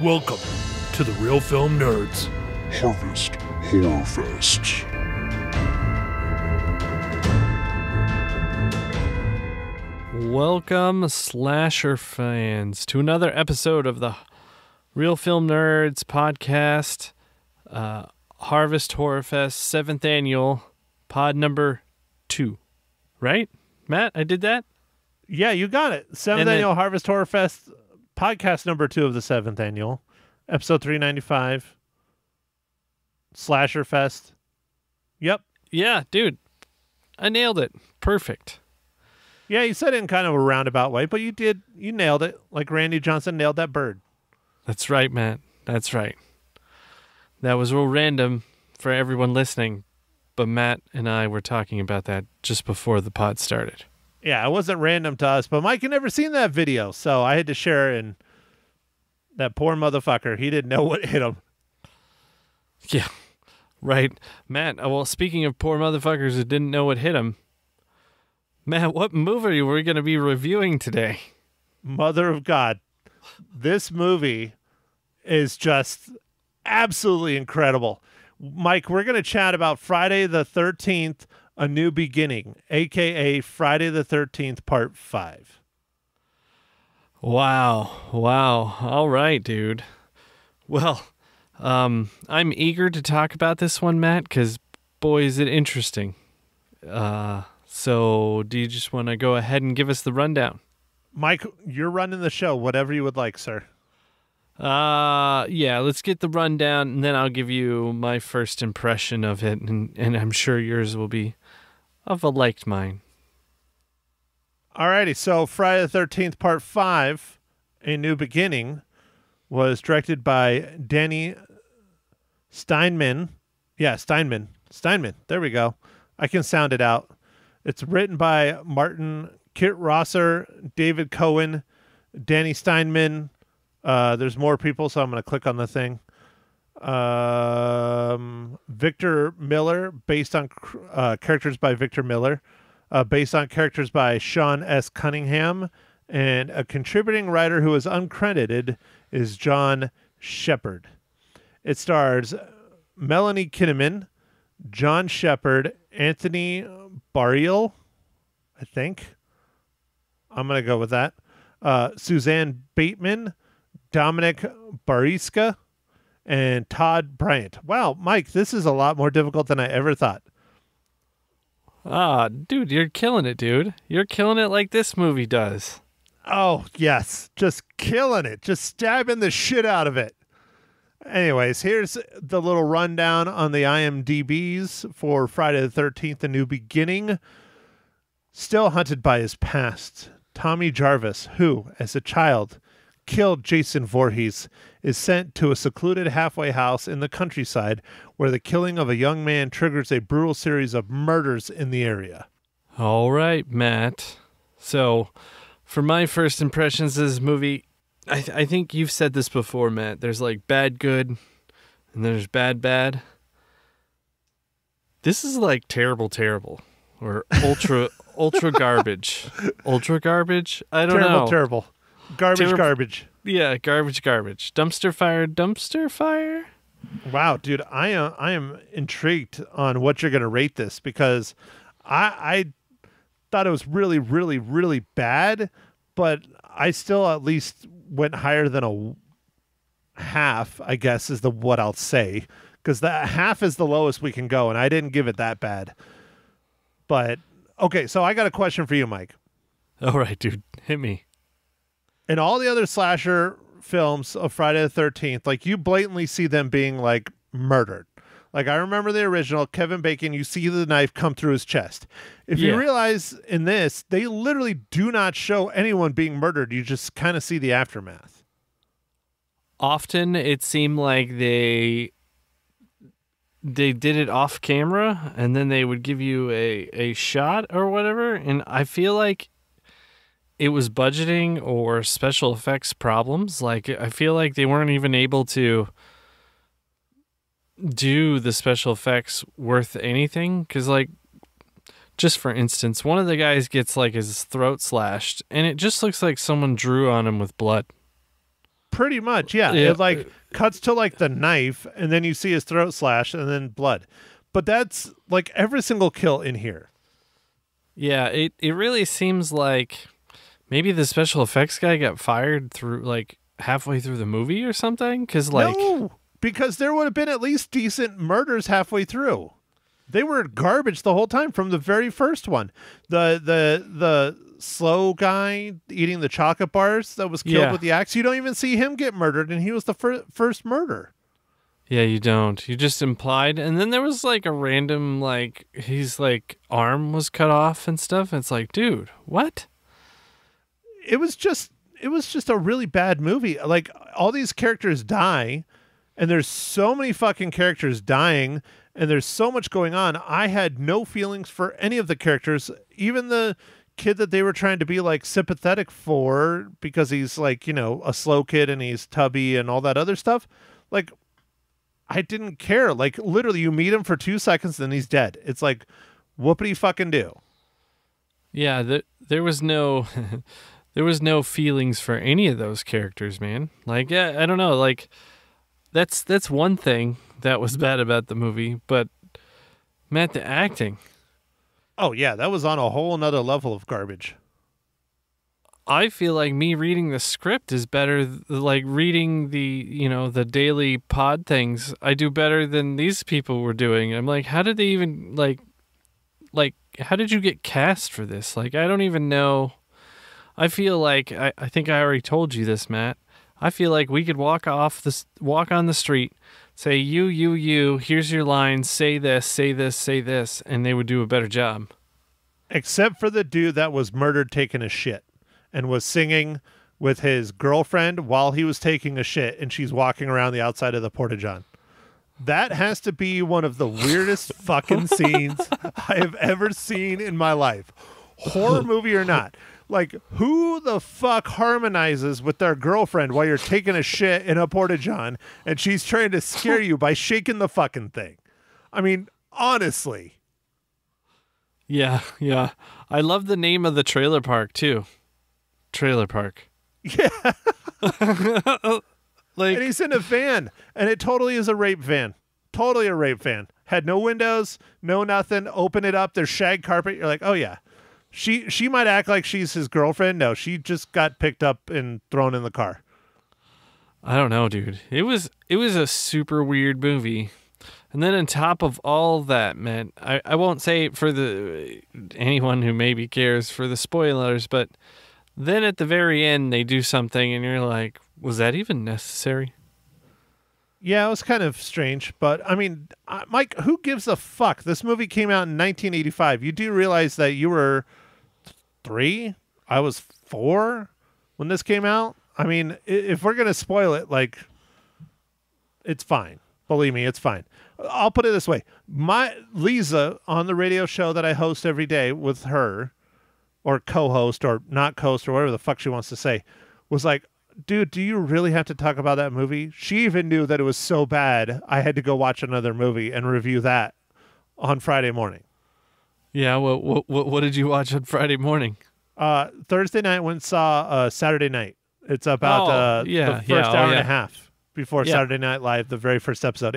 Welcome to the Real Film Nerds Harvest Horror Fest. Welcome, slasher fans, to another episode of the Real Film Nerds podcast, Harvest Horror Fest, 7th annual, pod number 2. Right, Matt? I did that? Yeah, you got it. 7th annual Harvest Horror Fest, podcast number 2 of the 7th annual, episode 395, Slasher Fest. Yep. Yeah, dude. I nailed it. Perfect. Yeah, you said it in kind of a roundabout way, but you did. You nailed it. Like Randy Johnson nailed that bird. That's right, Matt. That's right. That was real random for everyone listening, but Matt and I were talking about that just before the pod started. Yeah, it wasn't random to us, but Mike had never seen that video, so I had to share it, and that poor motherfucker, he didn't know what hit him. Yeah, right. Matt, well, speaking of poor motherfuckers who didn't know what hit him, Matt, what movie are we going to be reviewing today? Mother of God. This movie is just absolutely incredible. Mike, we're going to chat about Friday the 13th, A New Beginning, a.k.a. Friday the 13th, Part 5. Wow. All right, dude. Well, I'm eager to talk about this one, Matt, because, boy, is it interesting. So do you just want to go ahead and give us the rundown? Mike, you're running the show. Whatever you would like, sir. Yeah, let's get the rundown, and then I'll give you my first impression of it, and I'm sure yours will be of a like mind. Alrighty, so Friday the 13th, Part 5, A New Beginning, was directed by Danny Steinman. Yeah, Steinman. There we go. I can sound it out. It's written by Martin Kitt-Rosser, David Cohen, Danny Steinman. There's more people, so I'm going to click on the thing. Victor Miller, based on characters by Victor Miller, based on characters by Sean S. Cunningham, and a contributing writer who is uncredited is John Shepard. It stars Melanie Kinnaman, John Shepard, Anthony Barriel, I think. I'm going to go with that. Suzanne Bateman, Dominic Bariska, and Todd Bryant. Wow, Mike, this is a lot more difficult than I ever thought. Dude, you're killing it, dude. You're killing it like this movie does. Oh, yes. Just killing it. Just stabbing the shit out of it. Anyways, here's the little rundown on the IMDb's for Friday the 13th, A New Beginning. Still hunted by his past, Tommy Jarvis, who, as a child, killed Jason Voorhees, is sent to a secluded halfway house in the countryside where the killing of a young man triggers a brutal series of murders in the area. All right, Matt. So, for my first impressions of this movie, I think you've said this before, Matt. There's like bad good, and there's bad. This is like terrible, or ultra garbage. Ultra garbage? I don't know. Terrible. Garbage. Yeah, garbage. Dumpster fire? Wow, dude, I am intrigued on what you're going to rate this, because I thought it was really, really, really bad, but I still at least went higher than a half, I guess, is what I'll say, because that half is the lowest we can go, and I didn't give it that bad. But, okay, so I got a question for you, Mike. All right, dude, hit me. In all the other slasher films of Friday the 13th, like, you blatantly see them being, like, murdered. Like, I remember the original, Kevin Bacon, you see the knife come through his chest. If you realize in this, they literally do not show anyone being murdered. You just kind of see the aftermath. Often it seemed like they did it off camera, and then they would give you a shot or whatever, and I feel like it was budgeting or special effects problems. Like, I feel like they weren't even able to do the special effects worth anything, because, like, just for instance, one of the guys gets like his throat slashed, and it just looks like someone drew on him with blood. Pretty much, yeah. It like cuts to like the knife, and then you see his throat slash, and then blood. But that's like every single kill in here. Yeah, it really seems like maybe the special effects guy got fired through like halfway through the movie or something. Because like, no, because there would have been at least decent murders halfway through. They were garbage the whole time from the very first one. The slow guy eating the chocolate bars that was killed with the axe. You don't even see him get murdered, and he was the first murder. Yeah, you don't. You just implied. And then there was like a random, like, his like arm was cut off and stuff. And it's like, dude, what? It was just a really bad movie. Like, all these characters die, and there's so many fucking characters dying, and there's so much going on. I had no feelings for any of the characters, even the kid that they were trying to be like sympathetic for because he's like, you know, a slow kid and he's tubby and all that other stuff. Like, I didn't care. Like, literally, you meet him for 2 seconds, then he's dead. It's like, whoopity fucking do. Yeah, there was no, there was no feelings for any of those characters, man. Like, yeah, I don't know. Like, that's one thing that was bad about the movie, but Matt, the acting. Oh yeah, that was on a whole nother level of garbage. I feel like me reading the script is better, like reading the, you know, the daily pod things. I do better than these people were doing. I'm like, how did they even, like, how did you get cast for this? Like, I don't even know. I feel like, I think I already told you this, Matt. I feel like we could walk on the street, say, you, here's your lines, say this, say this, say this, and they would do a better job. Except for the dude that was murdered taking a shit and was singing with his girlfriend while he was taking a shit, and she's walking around the outside of the Porta-John. That has to be one of the weirdest fucking scenes I have ever seen in my life. Horror movie or not. Like, who the fuck harmonizes with their girlfriend while you're taking a shit in a Porta-John and she's trying to scare you by shaking the fucking thing? I mean, honestly. Yeah. I love the name of the trailer park, too. Trailer park. Yeah. Like, and he's in a van, and it totally is a rape van. Totally a rape van. Had no windows, no nothing. Open it up, there's shag carpet. You're like, oh yeah. She might act like she's his girlfriend. No, she just got picked up and thrown in the car. I don't know, dude. It was a super weird movie. And then on top of all that, man, I won't say for anyone who maybe cares for the spoilers, but then at the very end they do something and you're like, was that even necessary? Yeah, it was kind of strange, but I mean, Mike, who gives a fuck? This movie came out in 1985. You do realize that you were 3? I was 4 when this came out. I mean, if we're going to spoil it, like, it's fine. Believe me, it's fine. I'll put it this way. My Lisa on the radio show that I host every day with her, or co-host or not co-host or whatever the fuck she wants to say, was like, dude, do you really have to talk about that movie? She even knew that it was so bad I had to go watch another movie and review that on Friday morning. Yeah, what did you watch on Friday morning? Thursday night went and saw Saturday Night. It's about the first hour and a half before Saturday Night Live, the very first episode.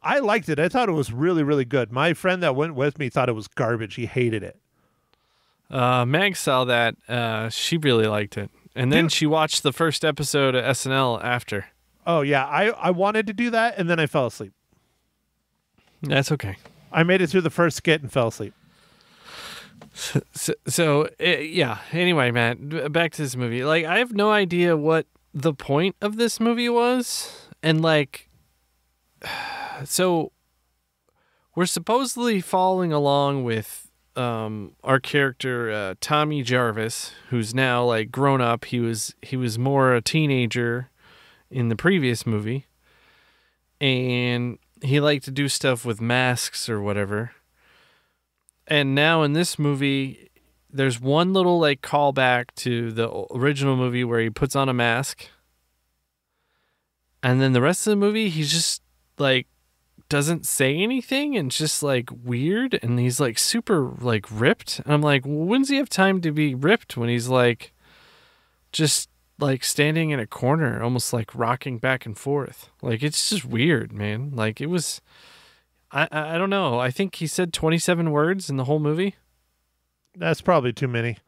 I liked it. I thought it was really, really good. My friend that went with me thought it was garbage. He hated it. Meg saw that. She really liked it. And then she watched the first episode of SNL after. Oh, yeah. I wanted to do that, and then I fell asleep. That's okay. I made it through the first skit and fell asleep. So yeah. Anyway, Matt, back to this movie. Like, I have no idea what the point of this movie was. And, like, so we're supposedly following along with our character Tommy Jarvis, who's now like grown up. He was more a teenager in the previous movie, and he liked to do stuff with masks or whatever. And now in this movie, there's one little like callback to the original movie where he puts on a mask, and then the rest of the movie he's just like doesn't say anything and just like weird, and he's like super like ripped, and I'm like, well, when's he have time to be ripped when he's like just like standing in a corner, almost like rocking back and forth. Like, it's just weird, man. Like, it was, I don't know. I think he said 27 words in the whole movie. That's probably too many.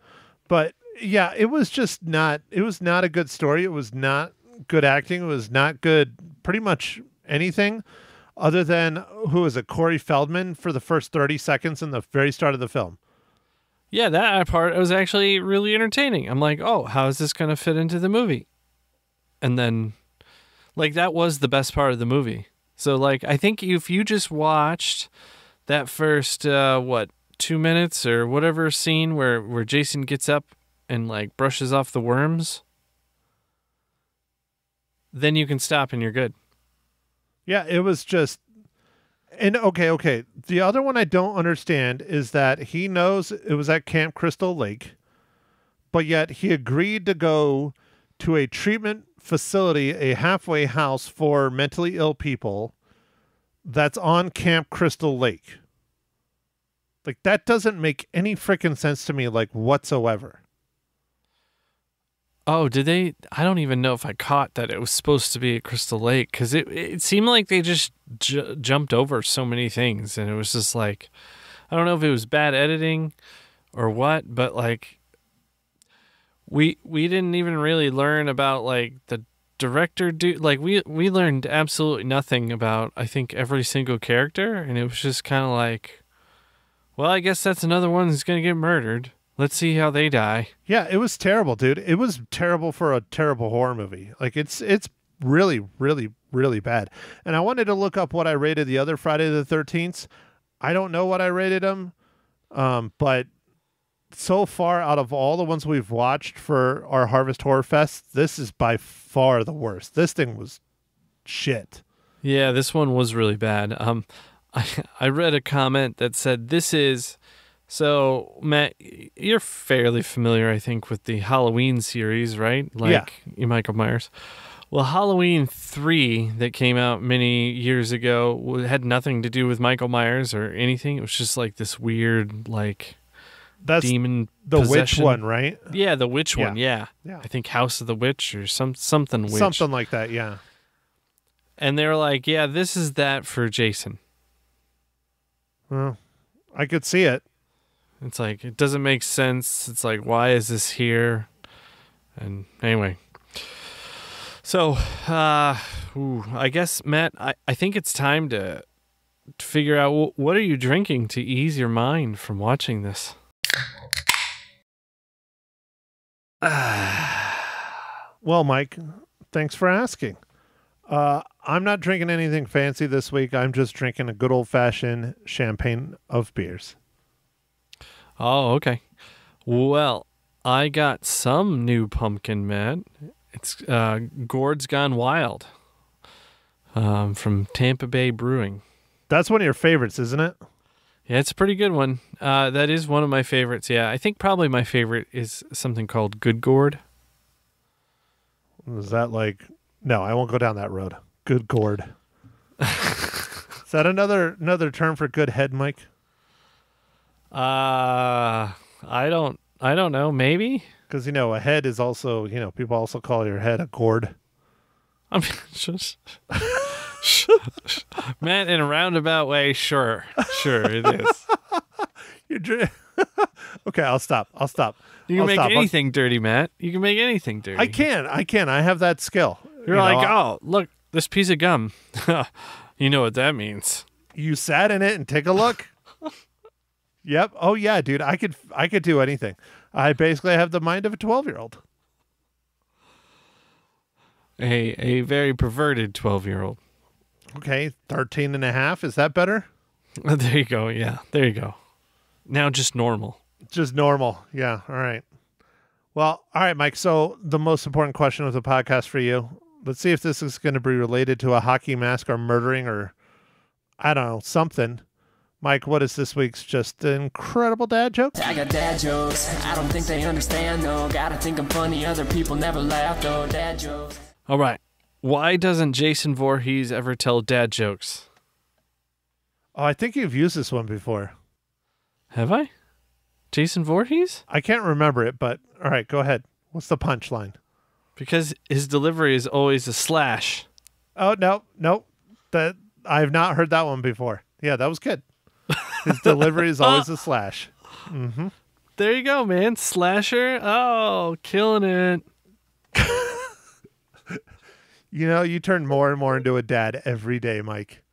But yeah, it was not a good story. It was not good acting. It was not good pretty much anything other than, who is it, Corey Feldman for the first 30 seconds in the very start of the film. Yeah, that part was actually really entertaining. I'm like, oh, how is this going to fit into the movie? And then, like, that was the best part of the movie. So, like, I think if you just watched that first, 2 minutes or whatever scene where Jason gets up and, like, brushes off the worms, then you can stop and you're good. Yeah, it was just... And okay. The other one I don't understand is that he knows it was at Camp Crystal Lake, but yet he agreed to go to a treatment facility, a halfway house for mentally ill people that's on Camp Crystal Lake. Like, that doesn't make any freaking sense to me, like, whatsoever. Oh, did they? I don't even know if I caught that it was supposed to be at Crystal Lake, because it seemed like they just jumped over so many things, and it was just like, I don't know if it was bad editing or what, but like we didn't even really learn about like the director. Like we learned absolutely nothing about, I think, every single character, and it was just kind of like, well, I guess that's another one who's gonna get murdered. Let's see how they die. Yeah, it was terrible, dude. It was terrible for a terrible horror movie. Like, it's really, really, really bad. And I wanted to look up what I rated the other Friday the 13th. I don't know what I rated them, but so far, out of all the ones we've watched for our Harvest Horror Fest, this is by far the worst. This thing was shit. Yeah, this one was really bad. I read a comment that said, this is... So, Matt, you're fairly familiar, I think, with the Halloween series, right? Like, yeah. Michael Myers. Well, Halloween 3 that came out many years ago had nothing to do with Michael Myers or anything. It was just like this weird, like, that's demon the possession. Witch one, right? Yeah, the witch one, yeah. Yeah. I think House of the Witch or something witch. Something like that, yeah. And they were like, yeah, this is that for Jason. Well, I could see it. It's like, it doesn't make sense. It's like, why is this here? And anyway. So, I guess, Matt, I think it's time to figure out, what are you drinking to ease your mind from watching this? Well, Mike, thanks for asking. I'm not drinking anything fancy this week. I'm just drinking a good old-fashioned champagne of beers. Oh, okay. Well, I got some new pumpkin, Matt. It's Gourd's Gone Wild from Tampa Bay Brewing. That's one of your favorites, isn't it? Yeah, it's a pretty good one. That is one of my favorites, yeah. I think probably my favorite is something called Good Gourd. Is that like... No, I won't go down that road. Good gourd. Is that another term for good head, Mike? I don't know. Maybe, because a head is also, people also call your head a gourd. I mean, just man, in a roundabout way, sure, it is. Okay, I'll stop. You can make anything dirty, Matt. You can make anything dirty. I can. I have that skill. You're like, oh, look, this piece of gum. You know what that means. You sat in it and take a look. Yep. Oh yeah, dude. I could do anything. I basically have the mind of a 12-year-old. A very perverted 12-year-old. Okay, 13 and a half. Is that better? There you go. Yeah, there you go. Now just normal. Just normal. Yeah. All right. Well, all right, Mike. So the most important question of the podcast for you. Let's see if this is going to be related to a hockey mask or murdering or, I don't know, something. Mike, what is this week's just incredible dad joke? I got dad jokes. I don't think they understand, though. Gotta think I'm funny. Other people never laugh, though. Dad jokes. All right. Why doesn't Jason Voorhees ever tell dad jokes? Oh, I think you've used this one before. Have I? Jason Voorhees? I can't remember it, but all right, go ahead. What's the punchline? Because his delivery is always a slash. Oh, no. That I've not heard that one before. Yeah, that was good. His delivery is always a slash. Mm-hmm. There you go, man. Slasher. Oh, killing it. You know, you turn more and more into a dad every day, Mike.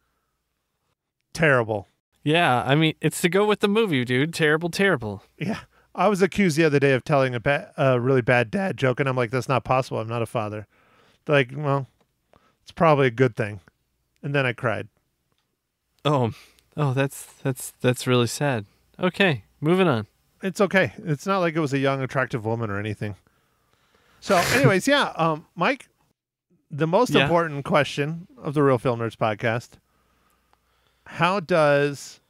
Terrible. Yeah, I mean, it's to go with the movie, dude. Terrible, terrible. Yeah. I was accused the other day of telling a really bad dad joke, and I'm like, that's not possible. I'm not a father. They're like, well, it's probably a good thing. And then I cried. Oh, that's really sad. Okay, moving on. It's okay. It's not like it was a young, attractive woman or anything. So, anyways, yeah, Mike, the most important question of the Real Film Nerds podcast. How does...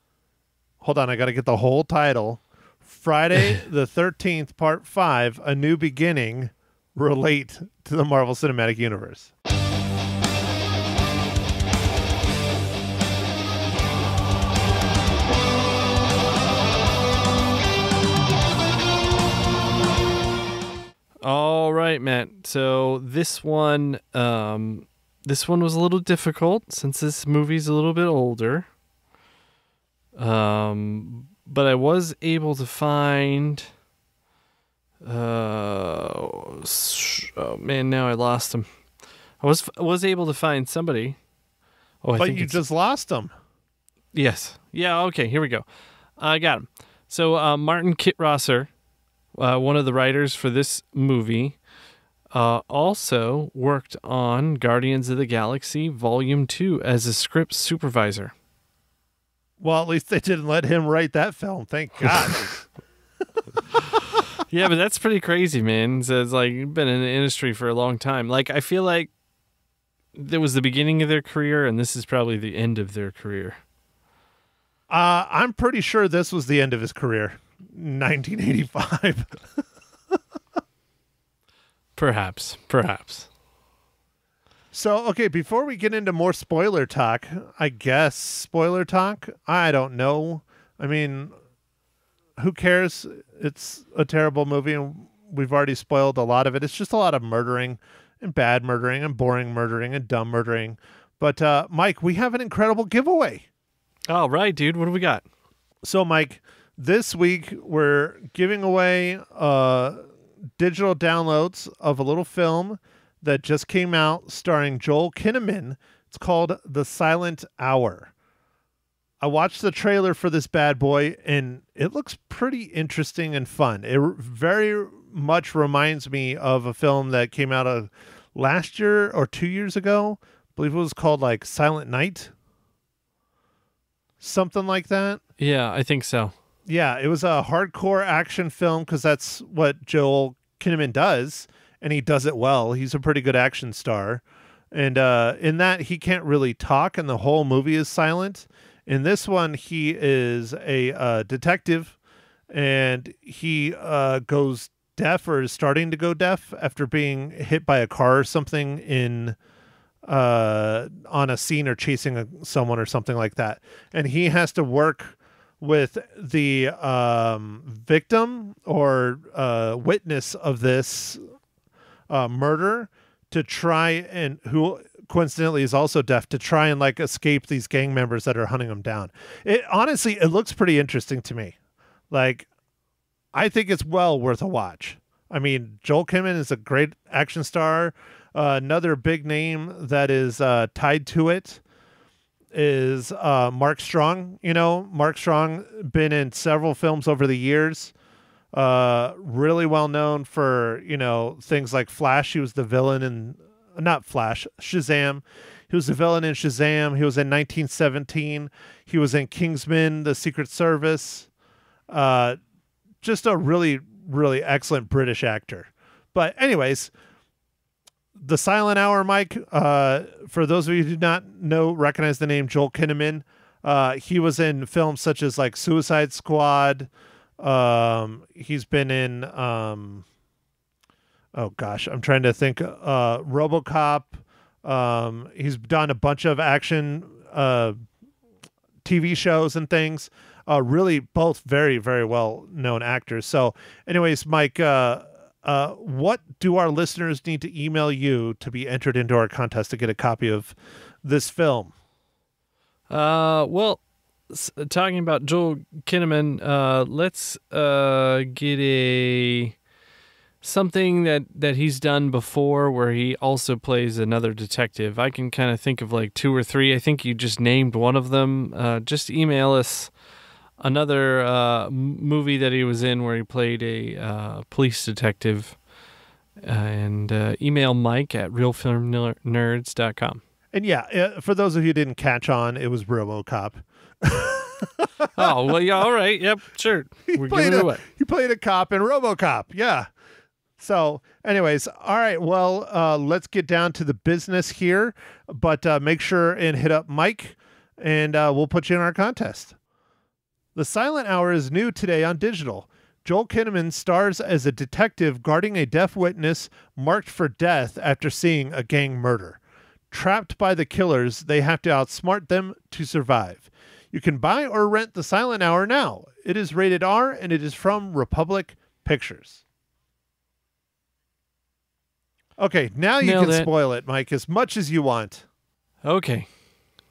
Hold on, I got to get the whole title. Friday the 13th, Part 5, A New Beginning, relate to the Marvel Cinematic Universe? All right, Matt. So this one was a little difficult since this movie's a little bit older. But I was able to find. Oh man, now I lost him. I was able to find somebody. Oh, but you just lost him. Yes. Yeah. Okay. Here we go. I got him. So Martin Kittrosser, one of the writers for this movie, also worked on Guardians of the Galaxy Volume 2 as a script supervisor. Well, at least they didn't let him write that film. Thank God. Yeah, but that's pretty crazy, man. So it's like you've been in the industry for a long time. Like, I feel like that was the beginning of their career, and this is probably the end of their career. I'm pretty sure this was the end of his career. 1985. Perhaps. So, okay, before we get into more spoiler talk, I don't know. I mean, who cares? It's a terrible movie, and we've already spoiled a lot of it. It's just a lot of murdering and bad murdering and boring murdering and dumb murdering. But, Mike, we have an incredible giveaway. All right, dude. What do we got? So, Mike, this week we're giving away digital downloads of a little film that just came out starring Joel Kinnaman. It's called The Silent Hour. I watched the trailer for this bad boy, and it looks pretty interesting and fun. It very much reminds me of a film that came out last year or 2 years ago. I believe it was called like Silent Night. Something like that. Yeah, I think so. Yeah, it was a hardcore action film because that's what Joel Kinnaman does, and he does it well. He's a pretty good action star. And in that, he can't really talk, and the whole movie is silent. In this one, he is a detective, and he goes deaf or is starting to go deaf after being hit by a car or something on a scene or chasing someone or something like that. And he has to work with the victim or witness of this murder to try and, who coincidentally is also deaf, to try and like escape these gang members that are hunting him down. It honestly, it looks pretty interesting to me. Like, I think it's well worth a watch. I mean, Joel Kinnaman is a great action star. Another big name that is tied to it is Mark Strong. You know, Mark Strong been in several films over the years. Really well known for, you know, things like Flash. He was the villain in, not Flash, Shazam. He was the villain in Shazam. He was in 1917. He was in Kingsman, The Secret Service. Just a really, really excellent British actor. But anyways, The Silent Hour, Mike, for those of you who do not recognize the name Joel Kinnaman, he was in films such as like Suicide Squad. He's been in, oh gosh, I'm trying to think, RoboCop. He's done a bunch of action TV shows and things. Really both very, very well known actors. So anyways, Mike, what do our listeners need to email you to be entered into our contest to get a copy of this film? Well, talking about Joel Kinnaman, let's get something that he's done before where he also plays another detective. I can kind of think of like 2 or 3. I think you just named one of them. Just email us another movie that he was in where he played a police detective, and email Mike at realfilmnerds.com. And yeah, for those of you who didn't catch on, it was RoboCop. Oh, well, yeah, all right. Yep, sure. We're giving it away. He played a cop in RoboCop. Yeah. So, anyways, all right. Well, let's get down to the business here, but make sure and hit up Mike, and we'll put you in our contest. The Silent Hour is new today on digital. Joel Kinnaman stars as a detective guarding a deaf witness marked for death after seeing a gang murder. Trapped by the killers, they have to outsmart them to survive. You can buy or rent The Silent Hour now. It is rated R, and it is from Republic Pictures. Okay, now you can spoil it, Mike, as much as you want. Okay.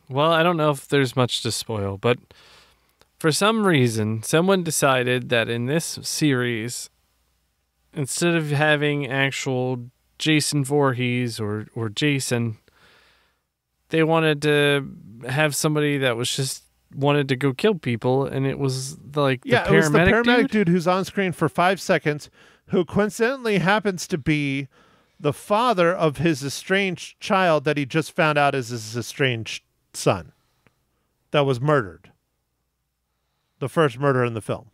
Well, I don't know if there's much to spoil, but for some reason, someone decided that in this series, instead of having actual Jason Voorhees or Jason, they wanted to have somebody that was just wanted to go kill people, and it was like the paramedic, it was the paramedic dude who's on screen for 5 seconds, who coincidentally happens to be the father of his estranged child that he just found out is his estranged son that was murdered. The first murder in the film.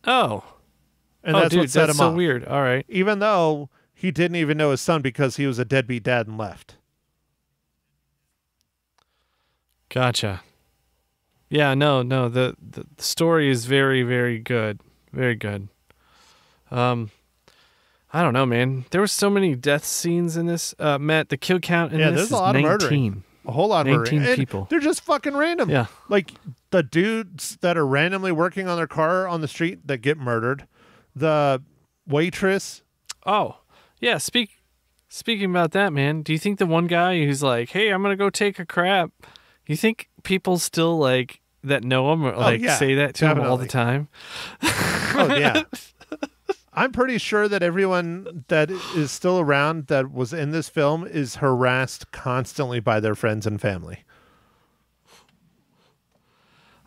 Oh. And that's what set him so off. Weird. All right. Even though he didn't even know his son because he was a deadbeat dad and left. Gotcha. Yeah, no, the story is very, very good. Very good. I don't know, man. There were so many death scenes in this. Matt, the kill count in this there's is a lot 19. of murdering. A whole lot of 19 murdering. people. They're just fucking random. Yeah. Like the dudes that are randomly working on their car on the street that get murdered. The waitress. Oh, yeah. Speaking about that, man, do you think the one guy who's like, hey, I'm going to go take a crap, you think people still like that know him or like say that to him all the time? Oh, yeah. I'm pretty sure that everyone that is still around that was in this film is harassed constantly by their friends and family.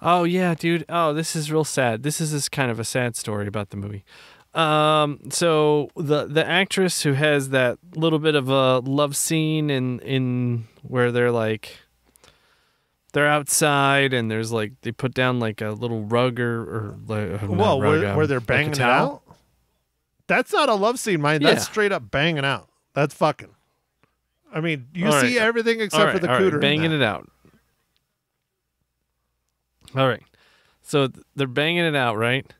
Oh, yeah, dude. Oh, this is real sad. This is kind of a sad story about the movie. So the actress who has that little bit of a love scene in where they're outside and there's like they put down like a little rug or like where they're banging it out. That's not a love scene, man. That's straight up banging out. That's fucking. I mean, you see everything except for the cooter. Banging it out. All right. So they're banging it out, right?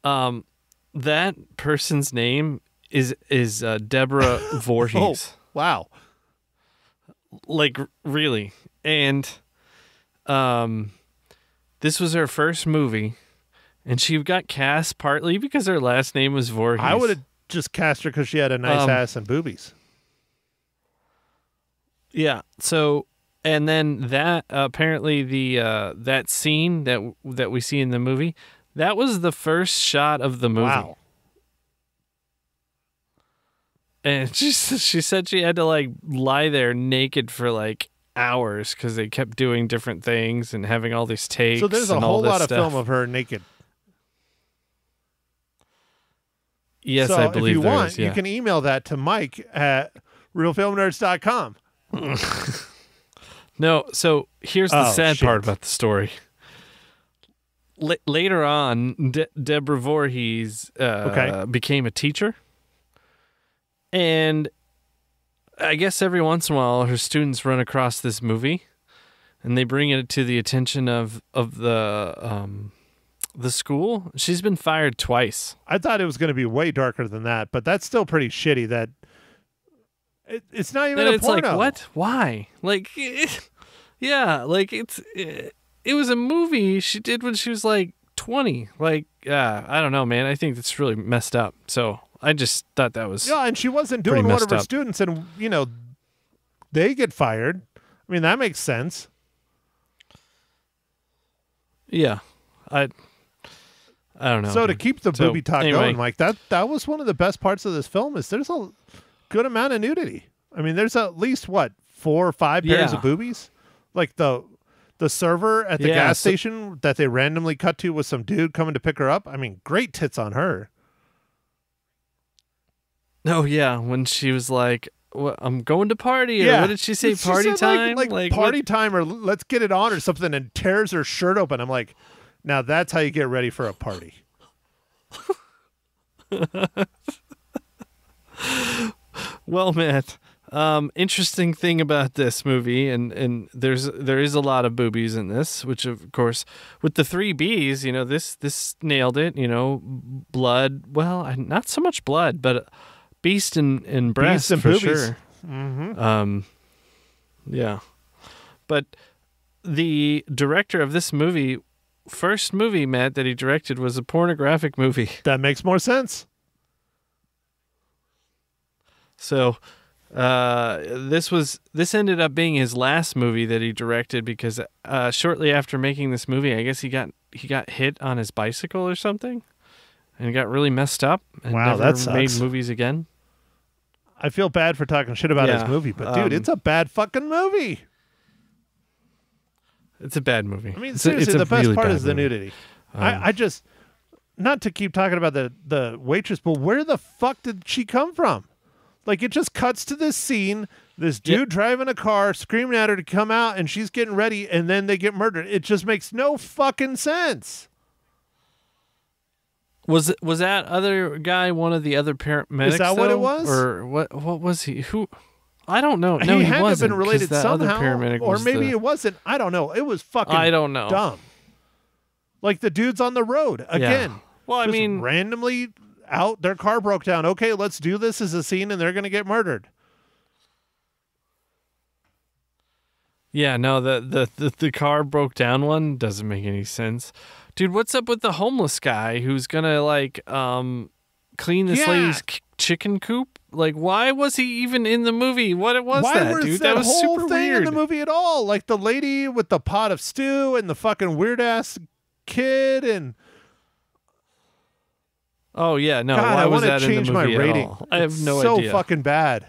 That person's name is Deborah Voorhees. Oh, wow. Like really. And this was her first movie. And she got cast partly because her last name was Voorhees. I would have just cast her because she had a nice ass and boobies. Yeah. So, and then that apparently that scene that we see in the movie, that was the first shot of the movie. Wow. And she said she had to like lie there naked for like hours because they kept doing different things and having all these takes. So there's a whole lot of film of her naked. Yes, so I believe if you want, is, yeah. you can email that to Mike at realfilmnerds.com. No, so here's the sad part about the story. Later on, Deborah Voorhees became a teacher. And I guess every once in a while, her students run across this movie, and they bring it to the attention of the school. She's been fired twice. I thought it was going to be way darker than that, but that's still pretty shitty. That it's not even a porno. Like, what? Why? Like, yeah, like it was a movie she did when she was like 20. Like, I don't know, man. I think that's really messed up. So I just thought that was Yeah, and she wasn't pretty doing one messed of her up. students, and they get fired. I mean, that makes sense. Yeah. I don't know. So to dude. keep the So, booby talk anyway. going, Mike, that was one of the best parts of this film. Is there's a good amount of nudity. I mean, there's at least 4 or 5 pairs Yeah. of boobies. Like the server at the Yeah, gas so- station that they randomly cut to with some dude coming to pick her up. I mean, great tits on her. Oh, yeah. When she was like, what, I'm going to party. Or Yeah. what did she say? She Party said, time? like party time, or let's get it on, or something, and tears her shirt open. I'm like, now that's how you get ready for a party. Well, Matt, interesting thing about this movie, and there is a lot of boobies in this, which of course, with the 3 Bs, this nailed it. Blood. Well, not so much blood, but beast and breast Beast and for boobies. sure. Mm-hmm. Yeah, but the director of this movie, first movie, Matt, that he directed was a pornographic movie. That makes more sense. So this ended up being his last movie that he directed because shortly after making this movie, I guess he got hit on his bicycle or something, and got really messed up and Wow, never that made sucks. movies again. I feel bad for talking shit about his Yeah, movie, but dude, it's a bad fucking movie. It's a bad movie. I mean, It's seriously, a the best really part bad is the movie. nudity. I just, not to keep talking about the waitress, but where the fuck did she come from? Like, it just cuts to this scene, this dude driving a car, screaming at her to come out, and she's getting ready, and then they get murdered. It just makes no fucking sense. Was that other guy one of the other paramedics? Is that what it though? was? Or what was he? Who? I don't know. No, he he had to have wasn't. been 'cause related that other somehow, paramedic or was maybe the- it wasn't. I don't know. It was fucking I don't know. dumb. Like the dudes on the road again. Well, I just mean, randomly out, their car broke down. Okay, let's do this as a scene, and they're going to get murdered. yeah, no, the car broke down one doesn't make any sense. Dude, what's up with the homeless guy who's gonna clean this Yeah. lady's chicken coop? Like, why was he even in the movie? What was Why that, was dude? that That was whole super thing weird. in the movie at all? Like the lady with the pot of stew and the fucking weird ass kid, and Oh yeah, no. God, why I was want to that in change the my movie at rating. all? I have It's no so idea. fucking bad.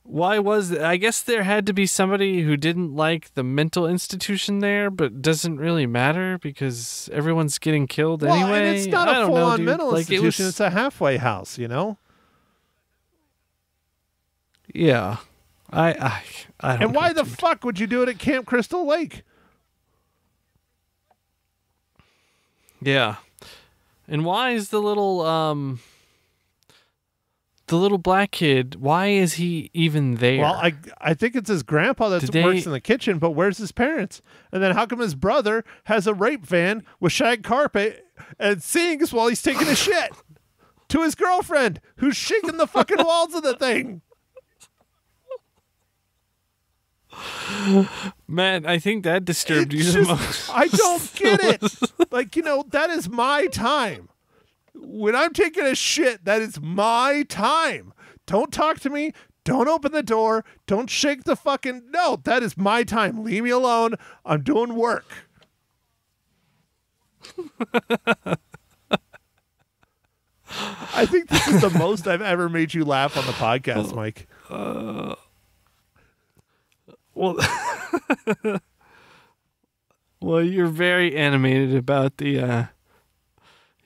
Why was I guess there had to be somebody who didn't like the mental institution there, but doesn't really matter because everyone's getting killed Well, anyway. and it's not I a don't know, full-on dude. mental Like, institution. It was, It's a halfway house, you know. yeah. I don't And why know, the dude. fuck would you do it at Camp Crystal Lake? Yeah. And why is the little black kid, why is he even there? Well, I think it's his grandpa that Did works they- in the kitchen, but where's his parents? And then how come his brother has a rape van with shag carpet and sings while he's taking a shit to his girlfriend who's shaking the fucking walls of the thing? Man, I think that disturbed you It's the just- most. I don't get it. Like, that is my time. When I'm taking a shit, that is my time. Don't talk to me. Don't open the door. Don't shake the fucking... No, that is my time. Leave me alone. I'm doing work. I think this is the most I've ever made you laugh on the podcast, Mike. Well, well, you're very animated about the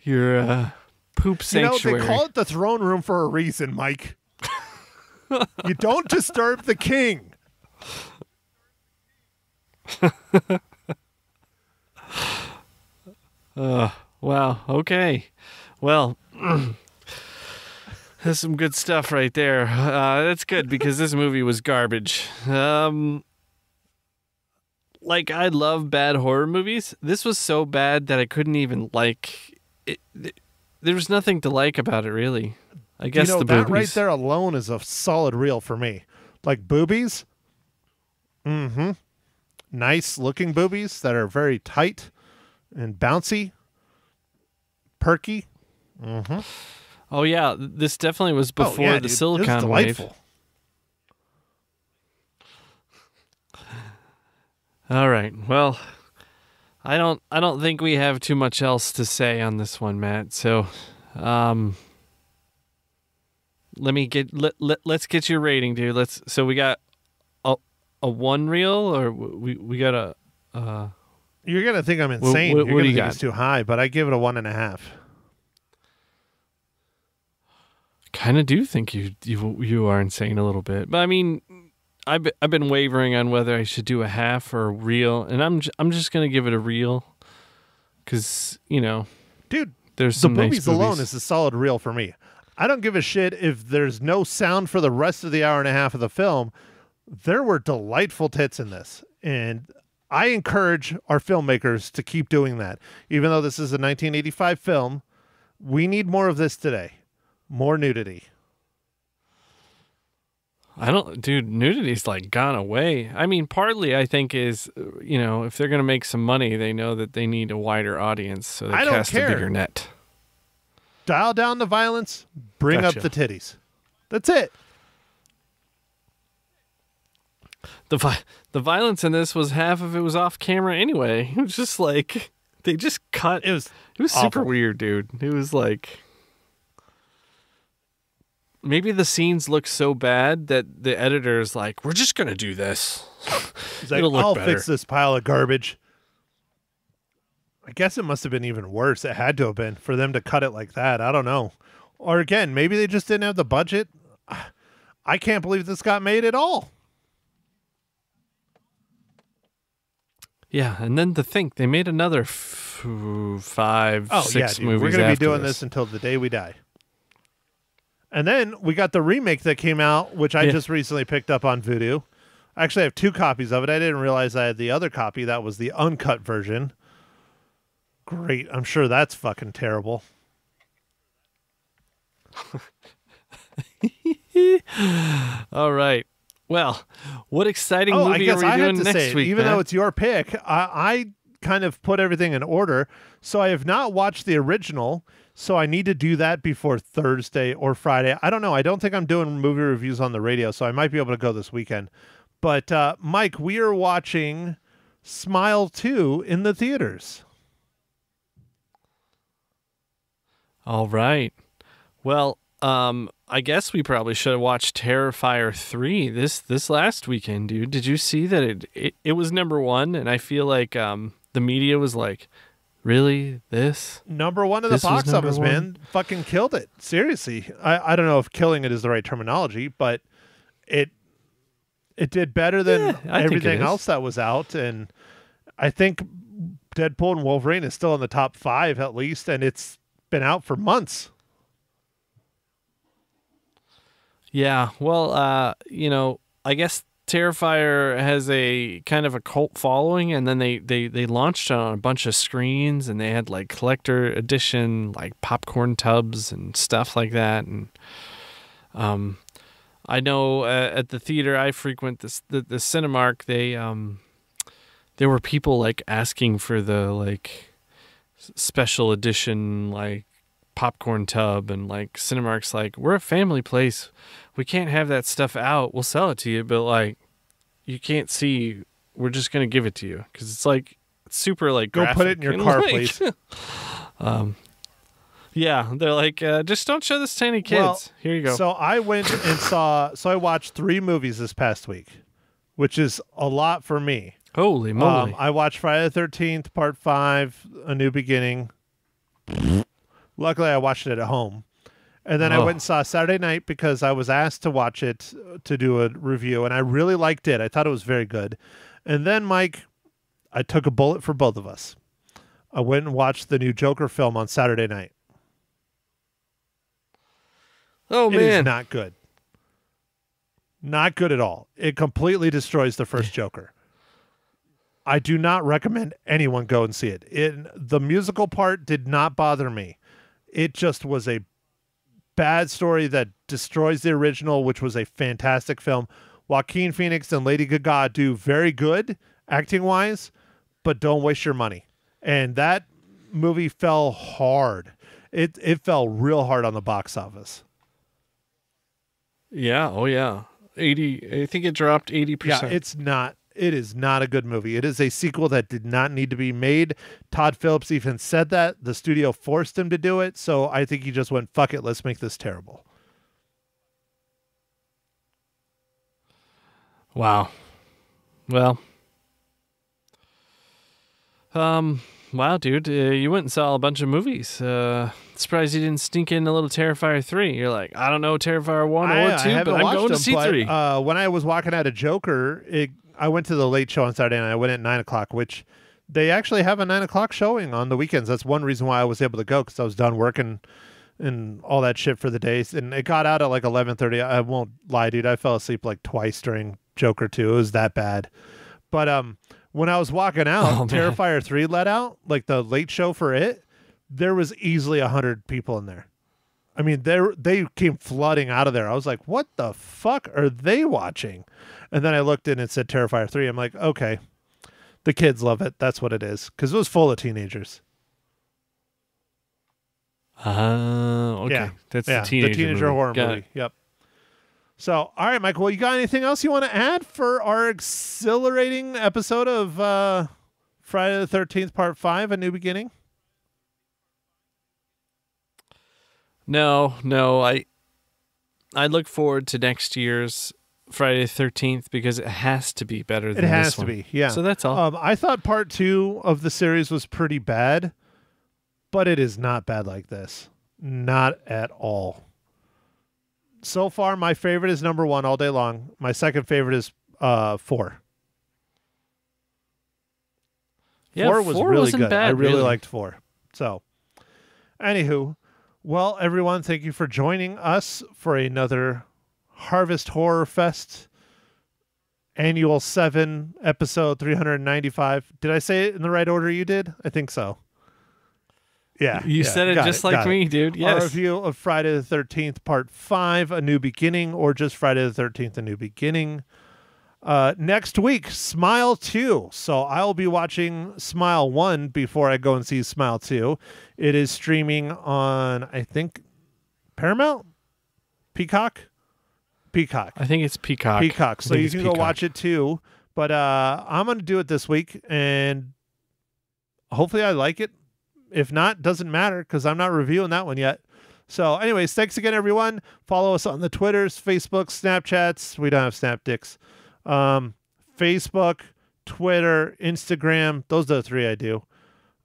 your poop sanctuary. They call it the throne room for a reason, Mike. You don't disturb the king. Wow. Okay. Well, that's some good stuff right there. That's good because this movie was garbage. Like, I love bad horror movies. This was so bad that I couldn't even like it. There was nothing to like about it, really. I guess the that boobies. right there alone is a solid reel for me. Like boobies, Mm-hmm. Nice looking boobies that are very tight and bouncy, perky. Mm-hmm. Oh yeah, this definitely was before the dude. silicone It was wave. delightful. All right. Well, I don't think we have too much else to say on this one, Matt. So, let's get your rating, dude. So we got a 1 reel, or we got a You're gonna think I'm insane. what You're do gonna you think got? it's too high, but I give it a 1.5. kind of do think you are insane a little bit. But I mean, I've been wavering on whether I should do a half or a reel, and I'm just gonna give it a reel, because Dude, there's the some nice boobies alone is a solid reel for me. I don't give a shit if there's no sound for the rest of the hour and a half of the film. There were delightful tits in this, and I encourage our filmmakers to keep doing that. Even though this is a 1985 film, we need more of this today. More nudity. Dude, nudity's like gone away. I mean, partly I think is, if they're going to make some money, they know that they need a wider audience, so they I don't cast care. a bigger net. Dial down the violence, bring Gotcha. up the titties. That's it. The violence in this was half of it was off camera anyway. It was just like they just cut. It was super awful. weird, dude. It was like maybe the scenes look so bad that the editor's like, "We're just gonna do this. It's like, It'll look I'll better." fix this pile of garbage. I guess it must have been even worse. It had to have been for them to cut it like that. I don't know. Or again, maybe they just didn't have the budget. I can't believe this got made at all. Yeah, and then to think they made another 5, Oh, 6 yeah, dude. movies. We're going to be after doing this until the day we die. And then we got the remake that came out, which I just recently picked up on Vudu. I actually have 2 copies of it. I didn't realize I had the other copy. That was the uncut version. Great. I'm sure that's fucking terrible. All right. Well, what exciting I movie guess are we I doing have to next say it, week, even Matt? though it's your pick, I kind of put everything in order. So I have not watched the original, so I need to do that before Thursday or Friday. I don't know. I don't think I'm doing movie reviews on the radio, so I might be able to go this weekend. But Mike, we are watching Smile 2 in the theaters. All right. Well, I guess we probably should have watched Terrifier 3 this last weekend, dude. Did you see that it was number 1? And I feel like the media was like, really? This? Number 1 of the This was box number office, 1? man. Fucking killed it. Seriously. I don't know if killing it is the right terminology, but it did better than I think it everything is. else that was out. And I think Deadpool and Wolverine is still in the top 5 at least, and it's been out for months. Yeah. Well, I guess Terrifier has a kind of a cult following, and then they launched it on a bunch of screens, and they had like collector edition like popcorn tubs and stuff like that. And I know at the theater I frequent, the Cinemark, there were people like asking for the like special edition like popcorn tub, and like Cinemark's like, we're a family place, we can't have that stuff out, we'll sell it to you, but like you can't see, we're just gonna give it to you, because it's like super like Go put it in graphic your and, car, like, please. yeah, they're like, just don't show this to any kids. Well, Here you go. So I went and I watched 3 movies this past week, which is a lot for me. Holy moly. I watched Friday the 13th, Part 5, A New Beginning. Luckily, I watched it at home. And then I went and saw Saturday Night because I was asked to watch it to do a review, and I really liked it. I thought it was very good. And then, Mike, I took a bullet for both of us. I went and watched the new Joker film on Saturday night. Oh, It is man. not good. Not good at all. It completely destroys the first Joker. I do not recommend anyone go and see it. The musical part did not bother me. It just was a bad story that destroys the original, which was a fantastic film. Joaquin Phoenix and Lady Gaga do very good acting-wise, but don't waste your money. And that movie fell hard. It fell real hard on the box office. Yeah. Oh, yeah. 80. I think it dropped 80%. Yeah, it is not a good movie. It is a sequel that did not need to be made. Todd Phillips even said that. The studio forced him to do it. So I think he just went, fuck it, let's make this terrible. Wow. Well. Wow, dude, you went and saw a bunch of movies. Surprised you didn't sneak in a little Terrifier 3. You're like, I don't know Terrifier 1 or 2, but I'm going to see 3. When I was walking out of Joker, I went to the late show on Saturday, and I went at 9 o'clock, which they actually have a 9 o'clock showing on the weekends. That's one reason why I was able to go, because I was done working and all that shit for the days. And it got out at like 11:30. I won't lie, dude. I fell asleep like twice during Joker 2. It was that bad. But when I was walking out, Terrifier 3 let out, like the late show for it, there was easily 100 people in there. I mean, they came flooding out of there. I was like, what the fuck are they watching? And then I looked in and it said Terrifier 3. I'm like, okay, the kids love it. That's what it is. Because it was full of teenagers. Okay. Yeah. That's the teenager horror movie. It. Yep. So, all right, Michael, you got anything else you want to add for our exhilarating episode of Friday the 13th, Part 5, A New Beginning? No. I look forward to next year's Friday the 13th because it has to be better than this one. It has to be, yeah. So that's all. I thought Part 2 of the series was pretty bad, but it is not bad like this. Not at all. So far, my favorite is number 1 all day long. My second favorite is 4. Yeah, 4 was really good. Bad, I really liked 4. So, anywho, well, everyone, thank you for joining us for another Harvest Horror Fest Annual 7 episode 395. Did I say it in the right order you did? I think so. Yeah. You said it just like me, dude. Yes. Our review of Friday the 13th, Part 5, A New Beginning, or just Friday the 13th, A New Beginning. Next week, Smile 2. So I'll be watching Smile 1 before I go and see Smile 2. It is streaming on, I think, Paramount? Peacock. I think it's Peacock. So you can go watch it too. But I'm going to do it this week, and hopefully I like it. If not, doesn't matter because I'm not reviewing that one yet. So anyways, thanks again, everyone. Follow us on the Twitters, Facebook, Snapchats. We don't have Snapdicks. Facebook, Twitter, Instagram. Those are the 3 I do.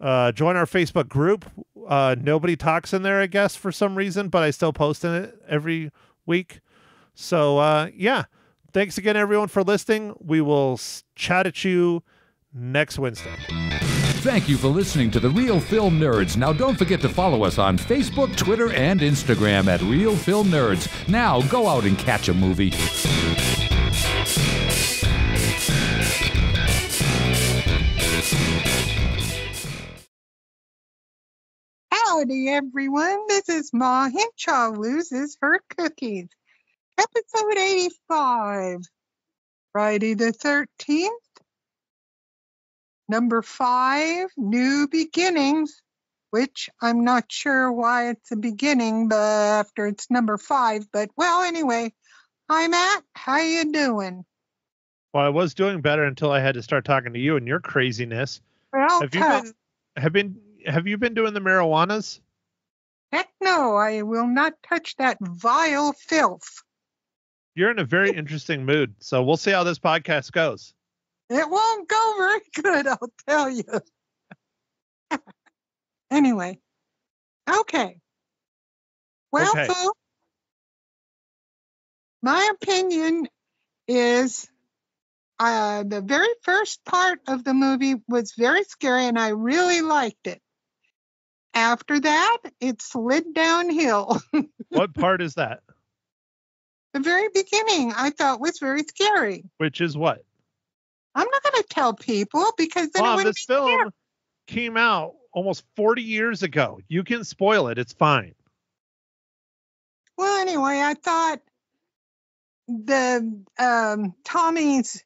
Join our Facebook group. Nobody talks in there, I guess, for some reason, but I still post in it every week. So, yeah. Thanks again, everyone, for listening. We will chat at you next Wednesday. Thank you for listening to The Real Film Nerds. Now, don't forget to follow us on Facebook, Twitter, and Instagram at Real Film Nerds. Now, go out and catch a movie. Howdy, everyone. This is Ma Henshaw Loses Her Cookies. Episode 85. Friday the 13th. Number 5, New Beginnings, which I'm not sure why it's a beginning but after it's number 5. But, well, anyway, hi, Matt. How you doing? Well, I was doing better until I had to start talking to you and your craziness. Well, have you been doing the marijuanas? Heck no, I will not touch that vile filth. You're in a very interesting mood, so we'll see how this podcast goes. It won't go very good, I'll tell you. Anyway. Okay. Well, okay. folks, my opinion is the very first part of the movie was very scary, and I really liked it. After that, it slid downhill. What part is that? The very beginning, I thought was very scary. Which is what? I'm not going to tell people because then Mom, it wouldn't this be film scary. came out almost 40 years ago. You can spoil it. It's fine. Well, anyway, I thought Tommy's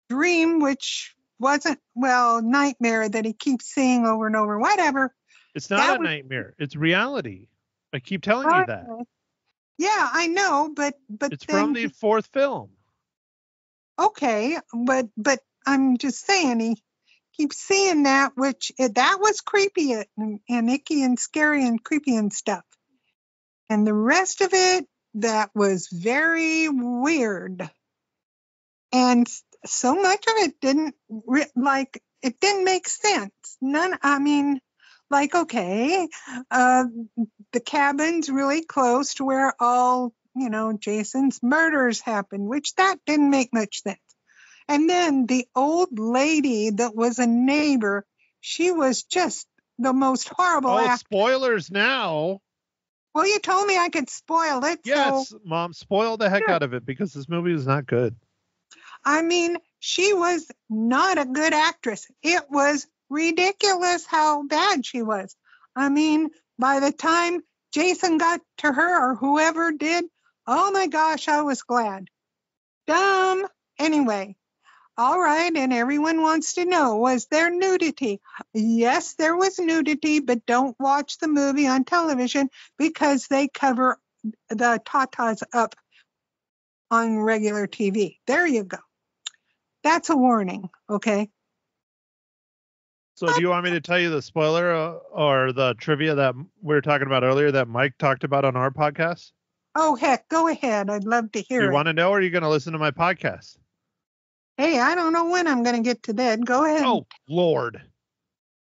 dream, which wasn't, well, nightmare that he keeps seeing over and over, whatever. It's not a nightmare. It's reality. I keep telling you that. Yeah, I know, but it's from the fourth film. Okay, but I'm just saying he keeps seeing that, which that was creepy and icky and scary and creepy and stuff. And the rest of it, that was very weird. And so much of it didn't make sense. Okay, the cabin's really close to where all, Jason's murders happened, which that didn't make much sense. And then the old lady that was a neighbor, she was just the most horrible actor. Spoilers now. Well, you told me I could spoil it. Yes, so, Mom, spoil the heck out of it because this movie is not good. She was not a good actress. It was ridiculous how bad she was. By the time Jason got to her or whoever did, oh my gosh, I was glad. Dumb. Anyway, all right, and everyone wants to know, was there nudity? Yes, there was nudity, but don't watch the movie on television because they cover the tatas up on regular TV. There you go. That's a warning, okay? So do you want me to tell you the spoiler or the trivia that we were talking about earlier that Mike talked about on our podcast? Oh, heck, go ahead. I'd love to hear it. You want to know, or are you going to listen to my podcast? Hey, I don't know when I'm going to get to that. Go ahead. Oh, Lord.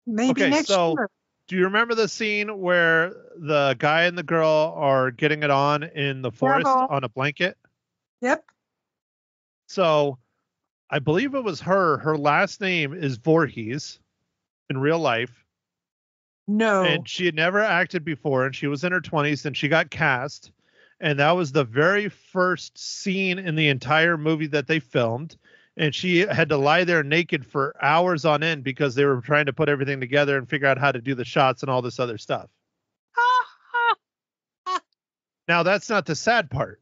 Maybe next year. Do you remember the scene where the guy and the girl are getting it on in the forest on a blanket? Yep. So I believe it was her. Her last name is Voorhees in real life. No. And she had never acted before, and she was in her 20s, and she got cast. And that was the very first scene in the entire movie that they filmed. And she had to lie there naked for hours on end because they were trying to put everything together and figure out how to do the shots and all this other stuff. Now, that's not the sad part.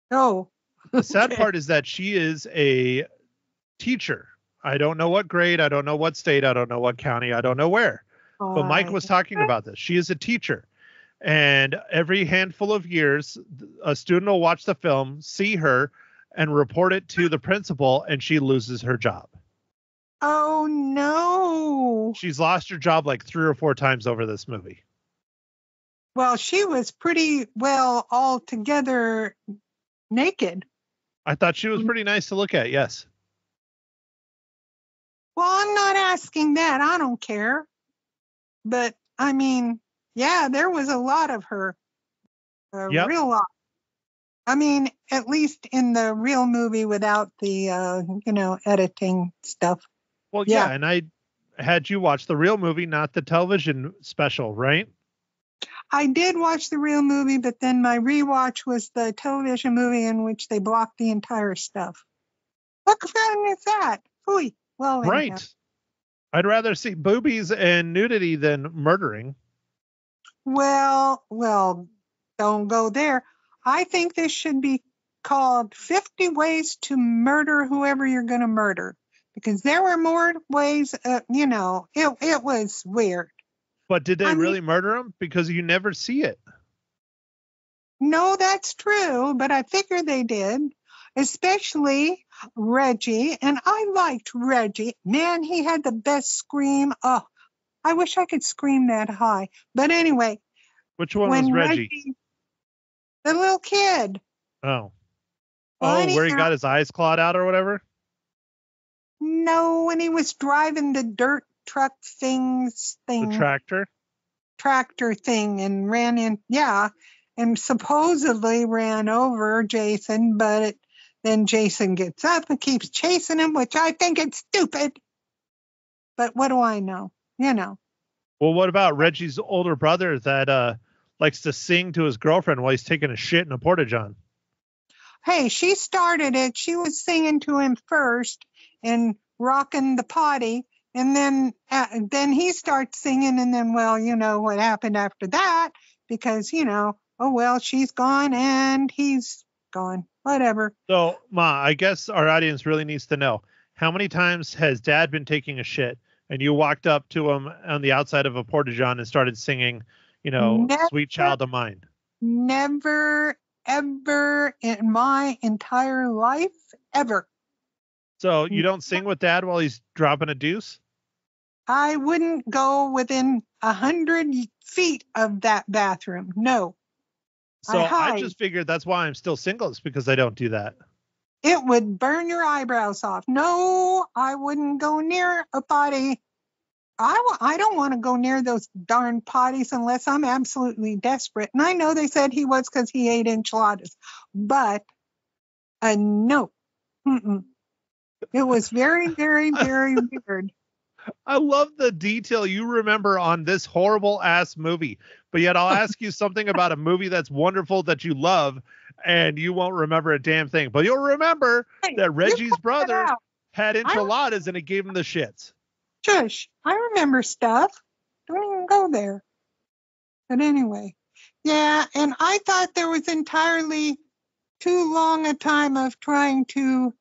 No. The sad part is that she is a teacher. I don't know what grade. I don't know what state. I don't know what county. I don't know where. But Mike was talking about this. She is a teacher. And every handful of years, a student will watch the film, see her, and report it to the principal, and she loses her job. Oh, no. She's lost her job like 3 or 4 times over this movie. Well, she was pretty well all together naked. I thought she was pretty nice to look at, yes. Well, I'm not asking that. I don't care. But, yeah, there was a lot of her. Yep. Real lot. At least in the real movie without the, editing stuff. Well, yeah, and I had you watch the real movie, not the television special, right? I did watch the real movie, but then my rewatch was the television movie in which they blocked the entire stuff. What fun is that? Ooh, well, right. Anyhow. I'd rather see boobies and nudity than murdering. Well, don't go there. I think this should be called 50 Ways to Murder Whoever You're going to Murder. Because there were more ways, it was weird. But did they really murder him? Because you never see it. No, that's true. But I figure they did. Especially Reggie. And I liked Reggie. Man, he had the best scream. Oh, I wish I could scream that high. But anyway. Which one was Reggie? The little kid. Oh. Where he got his eyes clawed out or whatever? No, when he was driving the dirt truck thing. The tractor? Tractor thing and ran in. Yeah. And supposedly ran over Jason, but then Jason gets up and keeps chasing him, which I think it's stupid. But what do I know? Well, what about Reggie's older brother that likes to sing to his girlfriend while he's taking a shit in a porta-john? Hey, she started it. She was singing to him first and rocking the potty. And then he starts singing. And then, well, what happened after that? Because, she's gone and he's gone. Whatever. So, Ma, I guess our audience really needs to know, how many times has Dad been taking a shit and you walked up to him on the outside of a porta-john and started singing, Never. Sweet Child of Mine? Never, ever in my entire life, ever. So you don't sing with Dad while he's dropping a deuce? I wouldn't go within 100 feet of that bathroom. No. So I hide. just figured that's why I'm still single. It's because I don't do that. It would burn your eyebrows off. No, I wouldn't go near a potty. I don't want to go near those darn potties unless I'm absolutely desperate. And I know they said he was because he ate enchiladas. But no. Mm-mm. It was very, very, very weird. I love the detail you remember on this horrible ass movie, but yet I'll ask you something about a movie that's wonderful that you love and you won't remember a damn thing, but you'll remember that Reggie's brother had enchiladas and it gave him the shits. Shush, I remember stuff. Don't even go there. But anyway, yeah, and I thought there was entirely too long a time of trying to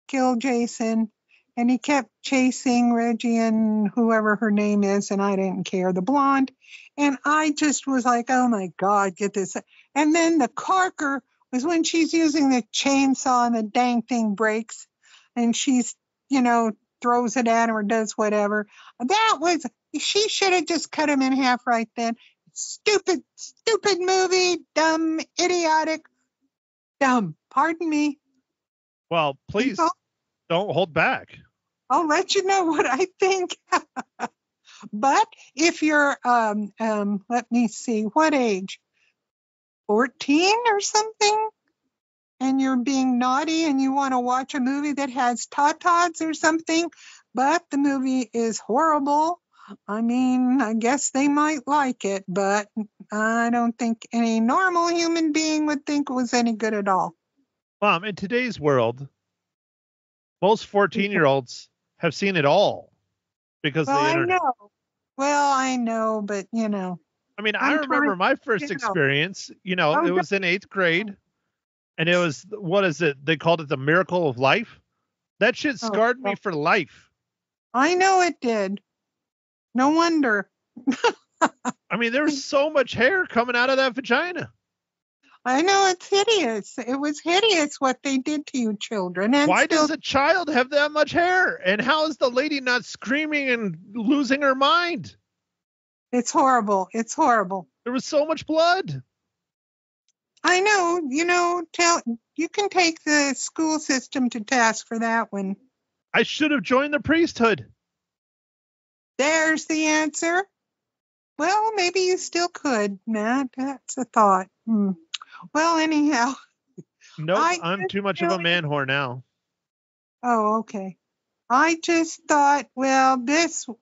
kill Jason. And he kept chasing Reggie and whoever her name is, and I didn't care, the blonde. And I just was like, oh my God, get this. And then the Carker was when she's using the chainsaw and the dang thing breaks, and she's, throws it at him or does whatever. She should have just cut him in half right then. Stupid movie, dumb, idiotic, dumb. Pardon me. Well, please don't hold back. I'll let you know what I think. But if you're, let me see, what age? 14 or something? And you're being naughty and you want to watch a movie that has tatas or something, but the movie is horrible. I mean, I guess they might like it, but I don't think any normal human being would think it was any good at all. Mom, in today's world, most 14-year-olds have seen it all because of the internet. I know, but I mean, I remember my first experience, it was in 8th grade and it was, what is it? They called it the miracle of life. That shit scarred me for life. I know it did. No wonder. I mean, there was so much hair coming out of that vagina. I know, it's hideous. It was hideous what they did to you children. And why does a child have that much hair? And how is the lady not screaming and losing her mind? It's horrible. It's horrible. There was so much blood. I know, you can take the school system to task for that one. I should have joined the priesthood. There's the answer. Well, maybe you still could, Matt. That's a thought. Well, anyhow. Nope, I'm too much of a man whore now. Oh, okay. I just thought, well,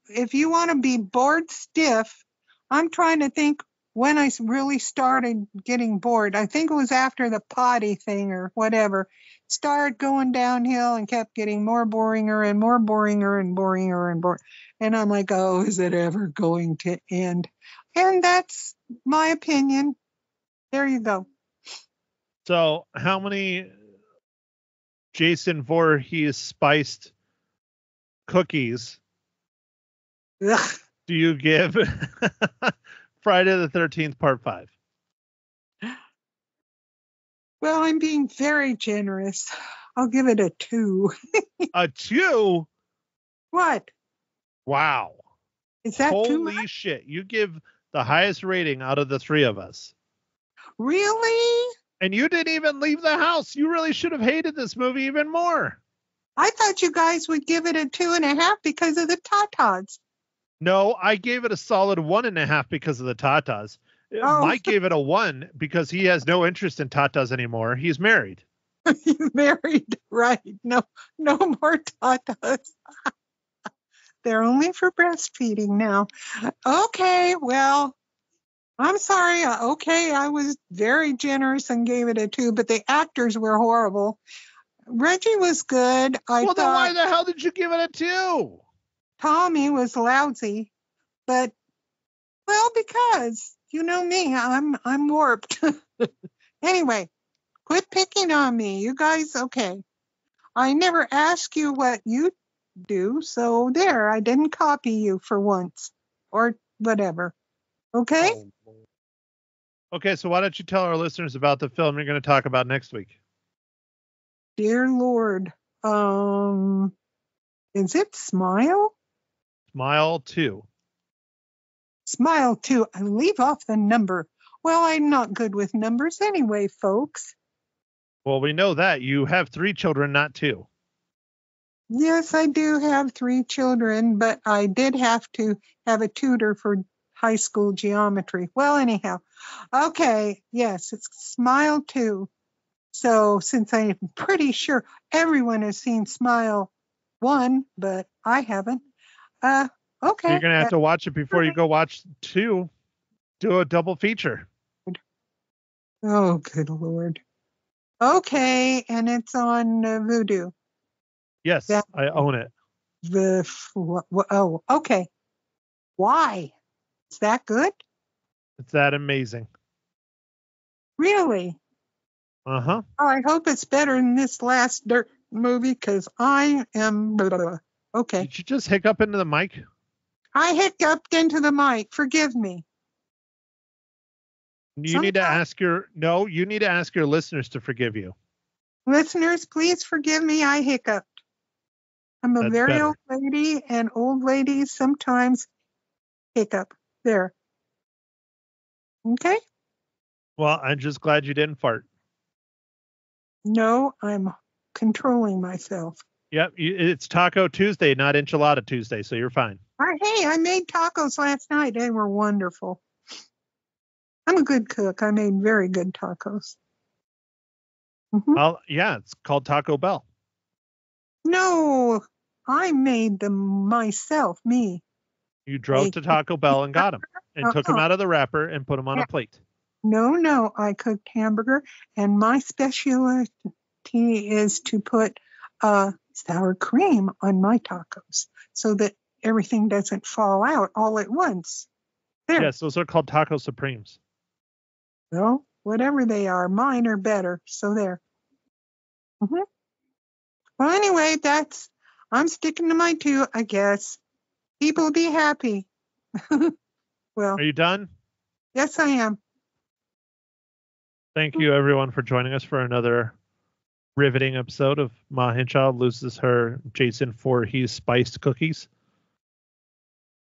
if you want to be bored stiff, I'm trying to think when I really started getting bored. I think it was after the potty thing or whatever. Started going downhill and kept getting more boringer and more boringer and boringer and boring. And I'm like, oh, is it ever going to end? And that's my opinion. There you go. So how many Jason Voorhees spiced cookies do you give Friday the 13th Part 5? Well, I'm being very generous. I'll give it a 2. A 2? What? Wow. Is that too much? Holy shit. You give the highest rating out of the three of us. Really? And you didn't even leave the house. You really should have hated this movie even more. I thought you guys would give it a 2.5 because of the tatas. No, I gave it a solid 1.5 because of the tatas. Oh. Mike gave it a 1 because he has no interest in tatas anymore. He's married. He's married, right? No more tatas. They're only for breastfeeding now. Okay, well, I'm sorry. Okay, I was very generous and gave it a 2, but the actors were horrible. Reggie was good. Then why the hell did you give it a 2? Tommy was lousy, but, well, because you know me, I'm warped. Anyway, Quit picking on me. You guys, okay. I never ask you what you do, so there, I didn't copy you for once. Or whatever. Okay? Okay, so why don't you tell our listeners about the film you're going to talk about next week? Dear Lord. Is it Smile? Smile 2. Smile 2. I leave off the number. Well, I'm not good with numbers anyway, folks. Well, we know that. You have 3 children, not 2. Yes, I do have 3 children, but I did have to have a tutor for high school geometry. Well, anyhow. Okay, yes, it's Smile 2. So since I'm pretty sure everyone has seen Smile 1, but I haven't. Okay. You're going to have to watch it before you go watch 2. Do a double feature. Oh, good Lord. Okay, and it's on Vudu. Yes, I own it. Oh, okay. Why? Is that good? It's that amazing. Really? Uh-huh. Oh, I hope it's better than this last Dirt movie, because I am... Okay. Did you just hiccup into the mic? I hiccuped into the mic. Forgive me. You need to ask your listeners to forgive you. Listeners, please forgive me. I hiccuped. I'm a That's very better. old lady, and old ladies sometimes hiccup. There. Okay? Well, I'm just glad you didn't fart. No, I'm controlling myself. Yep, it's Taco Tuesday, not Enchilada Tuesday, so you're fine. Hey, I made tacos last night. They were wonderful. I'm a good cook. I made very good tacos. Mhm. Well, yeah, it's called Taco Bell. No, I made them myself, me. You drove to Taco Bell and got them and took them out of the wrapper and put them on a plate. No, I cooked hamburger, and my specialty is to put sour cream on my tacos so that everything doesn't fall out all at once. There. Yes, those are called Taco Supremes. Well, whatever they are, mine are better. So there. Mm-hmm. Well, anyway, I'm sticking to my 2, I guess. People be happy. Well, Are you done? yes, I am. Thank you, everyone, for joining us for another riveting episode of Ma Hinshaw loses her Jason Voorhees spiced cookies.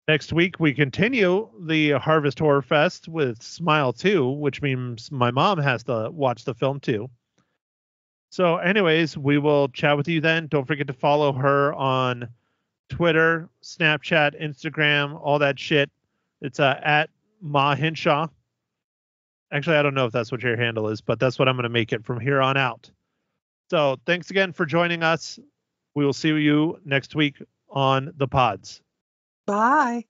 Next week, we continue the Harvest Horror Fest with Smile 2, which means my mom has to watch the film too. So anyways, we will chat with you then. Don't forget to follow her on Twitter, Snapchat, Instagram, all that shit. It's at Ma Hinshaw. Actually, I don't know if that's what your handle is, but that's what I'm going to make it from here on out. So thanks again for joining us. We will see you next week on the pods. Bye.